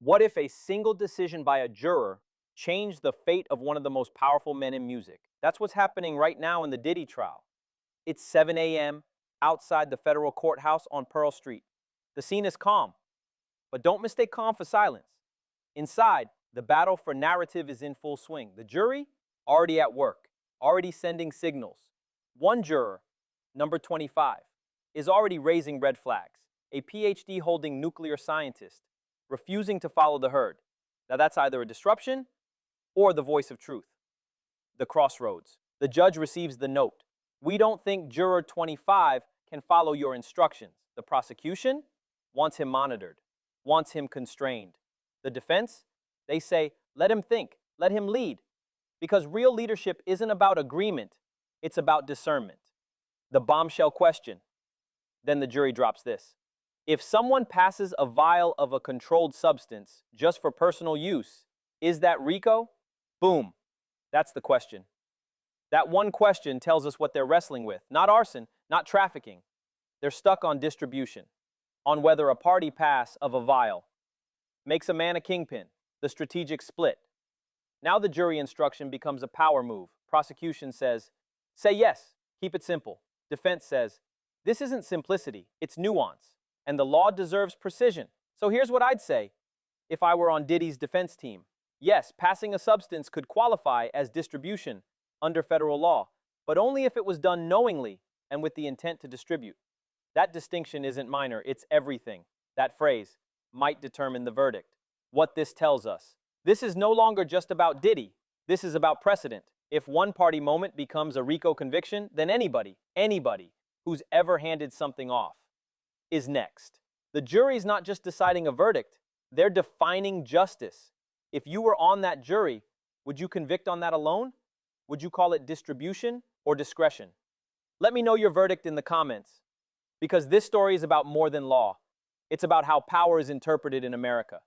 What if a single decision by a juror changed the fate of one of the most powerful men in music? That's what's happening right now in the Diddy trial. It's 7 a.m. outside the federal courthouse on Pearl Street. The scene is calm, but don't mistake calm for silence. Inside, the battle for narrative is in full swing. The jury, already at work, already sending signals. One juror, number 25, is already raising red flags. A PhD holding nuclear scientist, refusing to follow the herd. Now that's either a disruption or the voice of truth. The crossroads. The judge receives the note. We don't think juror 25 can follow your instructions. The prosecution wants him monitored, wants him constrained. The defense, they say, let him think, let him lead. Because real leadership isn't about agreement, it's about discernment. The bombshell question. Then the jury drops this. If someone passes a vial of a controlled substance just for personal use, is that RICO? Boom. That's the question. That one question tells us what they're wrestling with. Not arson, not trafficking. They're stuck on distribution, on whether a party pass of a vial makes a man a kingpin, the strategic split. Now the jury instruction becomes a power move. Prosecution says, say yes, keep it simple. Defense says, this isn't simplicity, it's nuance, and the law deserves precision. So here's what I'd say if I were on Diddy's defense team. Yes, passing a substance could qualify as distribution under federal law, but only if it was done knowingly and with the intent to distribute. That distinction isn't minor, it's everything. That phrase might determine the verdict. What this tells us. This is no longer just about Diddy. This is about precedent. If one party moment becomes a RICO conviction, then anybody who's ever handed something off is next. The jury's not just deciding a verdict, they're defining justice. If you were on that jury, would you convict on that alone? Would you call it distribution or discretion? Let me know your verdict in the comments, because this story is about more than law. It's about how power is interpreted in America.